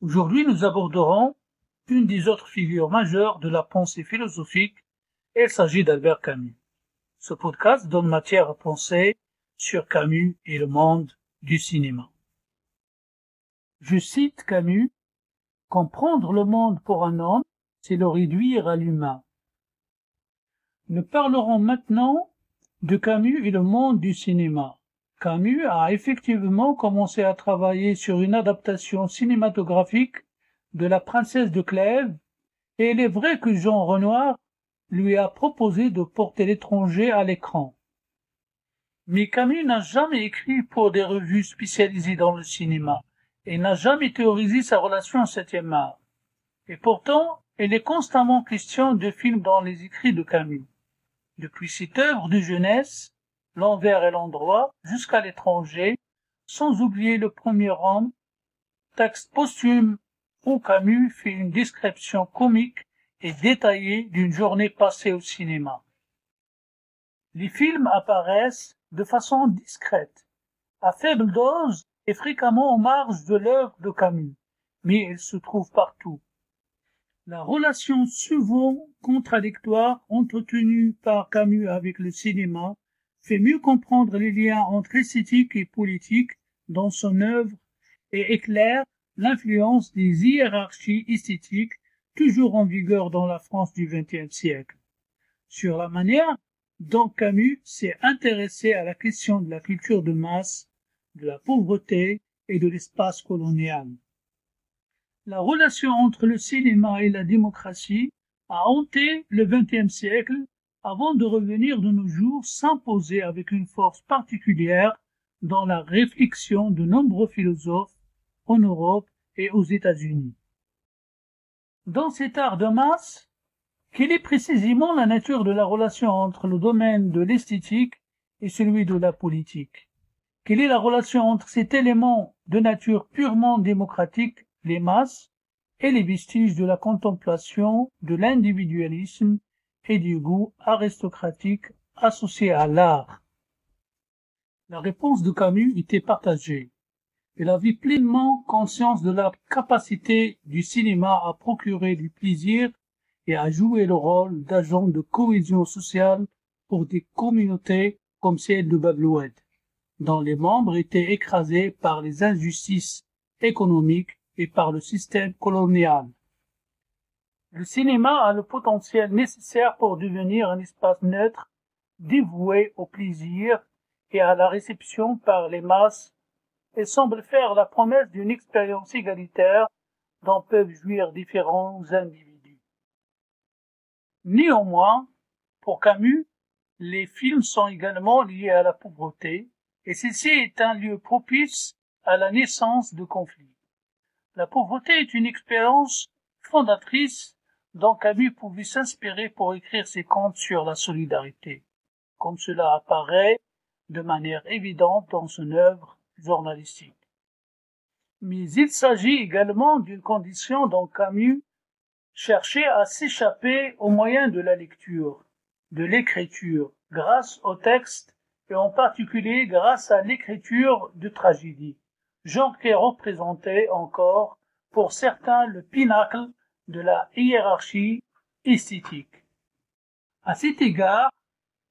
Aujourd'hui, nous aborderons une des autres figures majeures de la pensée philosophique. Il s'agit d'Albert Camus. Ce podcast donne matière à penser sur Camus et le monde du cinéma. Je cite Camus: « Comprendre le monde pour un homme, c'est le réduire à l'humain. » Nous parlerons maintenant de Camus et le monde du cinéma. Camus a effectivement commencé à travailler sur une adaptation cinématographique de La Princesse de Clèves, et il est vrai que Jean Renoir lui a proposé de porter l'étranger à l'écran. Mais Camus n'a jamais écrit pour des revues spécialisées dans le cinéma et n'a jamais théorisé sa relation au septième art. Et pourtant, il est constamment question de films dans les écrits de Camus. Depuis cette œuvre de jeunesse, L'envers et l'endroit, jusqu'à l'étranger, sans oublier Le premier homme, texte posthume où Camus fait une description comique et détaillée d'une journée passée au cinéma. Les films apparaissent de façon discrète, à faible dose et fréquemment en marge de l'œuvre de Camus, mais ils se trouvent partout. La relation souvent contradictoire entretenue par Camus avec le cinéma fait mieux comprendre les liens entre esthétique et politique dans son œuvre et éclaire l'influence des hiérarchies esthétiques toujours en vigueur dans la France du XXe siècle. Sur la manière dont Camus s'est intéressé à la question de la culture de masse, de la pauvreté et de l'espace colonial. La relation entre le cinéma et la démocratie a hanté le XXe siècle avant de revenir de nos jours s'imposer avec une force particulière dans la réflexion de nombreux philosophes en Europe et aux États-Unis. Dans cet art de masse, quelle est précisément la nature de la relation entre le domaine de l'esthétique et celui de la politique? Quelle est la relation entre cet élément de nature purement démocratique, les masses, et les vestiges de la contemplation, de l'individualisme et du goût aristocratique associé à l'art? La réponse de Camus était partagée. Il avait pleinement conscience de la capacité du cinéma à procurer du plaisir et à jouer le rôle d'agent de cohésion sociale pour des communautés comme celle de Babeloued, dont les membres étaient écrasés par les injustices économiques et par le système colonial. Le cinéma a le potentiel nécessaire pour devenir un espace neutre, dévoué au plaisir et à la réception par les masses, et semble faire la promesse d'une expérience égalitaire dont peuvent jouir différents individus. Néanmoins, pour Camus, les films sont également liés à la pauvreté, et ceci est un lieu propice à la naissance de conflits. La pauvreté est une expérience fondatrice dont Camus pouvait s'inspirer pour écrire ses contes sur la solidarité, comme cela apparaît de manière évidente dans son œuvre journalistique. Mais il s'agit également d'une condition dont Camus cherchait à s'échapper au moyen de la lecture, de l'écriture, grâce au texte et en particulier grâce à l'écriture de tragédie, genre qui est représenté encore pour certains le pinacle de la hiérarchie esthétique. À cet égard,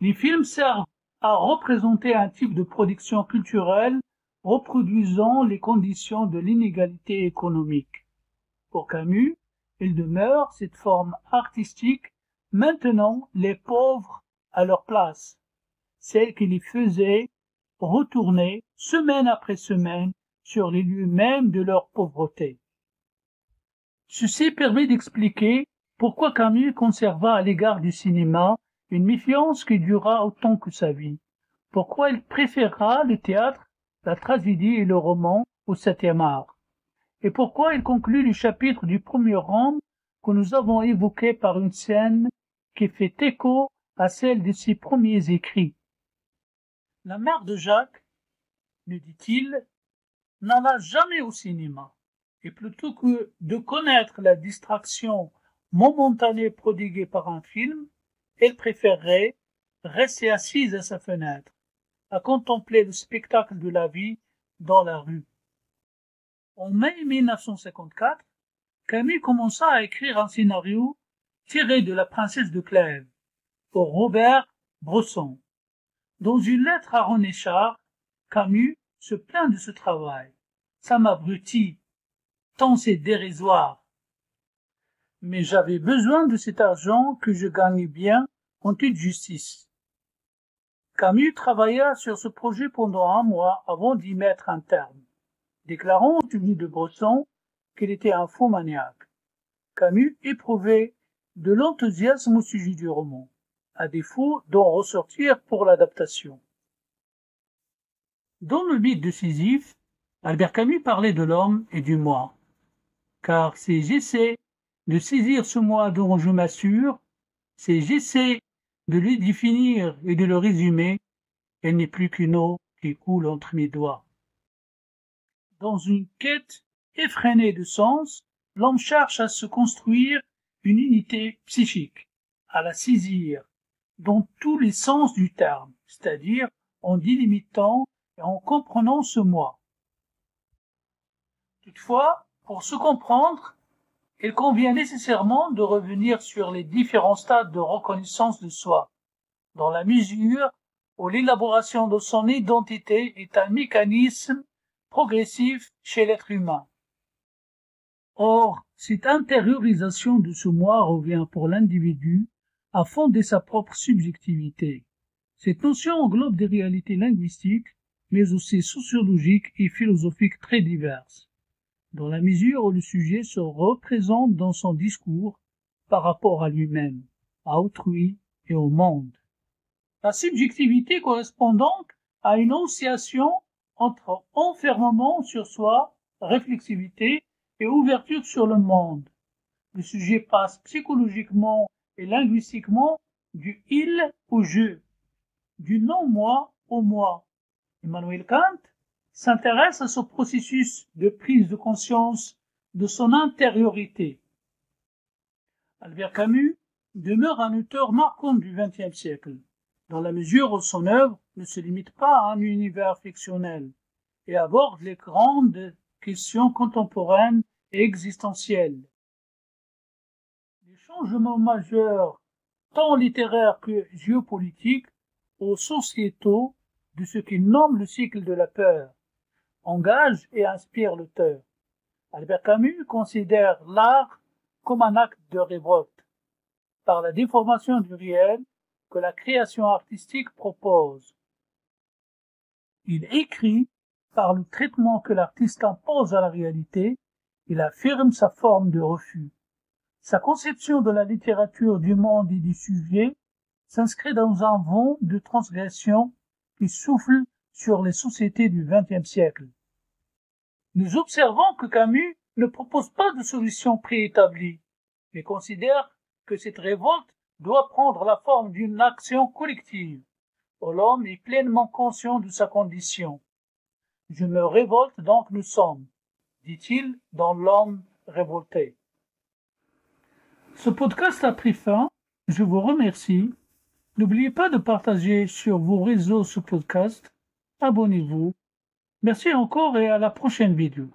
les films servent à représenter un type de production culturelle reproduisant les conditions de l'inégalité économique. Pour Camus, il demeure cette forme artistique maintenant les pauvres à leur place, celle qui les faisait retourner semaine après semaine sur les lieux mêmes de leur pauvreté. Ceci permet d'expliquer pourquoi Camus conserva à l'égard du cinéma une méfiance qui dura autant que sa vie, pourquoi il préféra le théâtre, la tragédie et le roman au septième art, et pourquoi il conclut le chapitre du premier homme que nous avons évoqué par une scène qui fait écho à celle de ses premiers écrits. La mère de Jacques, nous dit-il, n'alla jamais au cinéma, et plutôt que de connaître la distraction momentanée prodiguée par un film, elle préférerait rester assise à sa fenêtre, à contempler le spectacle de la vie dans la rue. En mai 1954, Camus commença à écrire un scénario tiré de La Princesse de Clèves pour Robert Bresson. Dans une lettre à René Char, Camus se plaint de ce travail. Ça m'abrutit, tant c'est dérisoire. Mais j'avais besoin de cet argent que je gagnais bien en toute justice. Camus travailla sur ce projet pendant un mois avant d'y mettre un terme, déclarant au sujet de Bresson qu'il était un faux maniaque. Camus éprouvait de l'enthousiasme au sujet du roman, à défaut d'en ressortir pour l'adaptation. Dans le mythe de Sisyphe, Albert Camus parlait de l'homme et du moi, car si j'essaie de saisir ce moi dont je m'assure, si j'essaie de le définir et de le résumer, elle n'est plus qu'une eau qui coule entre mes doigts. Dans une quête effrénée de sens, l'homme cherche à se construire une unité psychique, à la saisir dans tous les sens du terme, c'est-à-dire en délimitant et en comprenant ce moi. Toutefois, pour se comprendre, il convient nécessairement de revenir sur les différents stades de reconnaissance de soi, dans la mesure où l'élaboration de son identité est un mécanisme progressif chez l'être humain. Or, cette intériorisation de ce moi revient pour l'individu à fonder sa propre subjectivité. Cette notion englobe des réalités linguistiques, mais aussi sociologiques et philosophiques très diverses, dans la mesure où le sujet se représente dans son discours par rapport à lui-même, à autrui et au monde. La subjectivité correspond donc à une oscillation entre enfermement sur soi, réflexivité et ouverture sur le monde. Le sujet passe psychologiquement et linguistiquement du il au je, du non-moi au moi. Immanuel Kant s'intéresse à ce processus de prise de conscience de son intériorité. Albert Camus demeure un auteur marquant du XXe siècle, dans la mesure où son œuvre ne se limite pas à un univers fictionnel et aborde les grandes questions contemporaines et existentielles. Les changements majeurs, tant littéraires que géopolitiques, ou sociétaux, de ce qu'il nomme le cycle de la peur, engagent et inspirent l'auteur. Albert Camus considère l'art comme un acte de révolte, par la déformation du réel que la création artistique propose. Il écrit, par le traitement que l'artiste impose à la réalité, il affirme sa forme de refus. Sa conception de la littérature du monde et du sujet s'inscrit dans un vent de transgression qui souffle sur les sociétés du XXe siècle. Nous observons que Camus ne propose pas de solution préétablie, mais considère que cette révolte doit prendre la forme d'une action collective, où l'homme est pleinement conscient de sa condition. Je me révolte donc nous sommes, dit-il dans L'homme révolté. Ce podcast a pris fin. Je vous remercie. N'oubliez pas de partager sur vos réseaux ce podcast. Abonnez-vous. Merci encore et à la prochaine vidéo.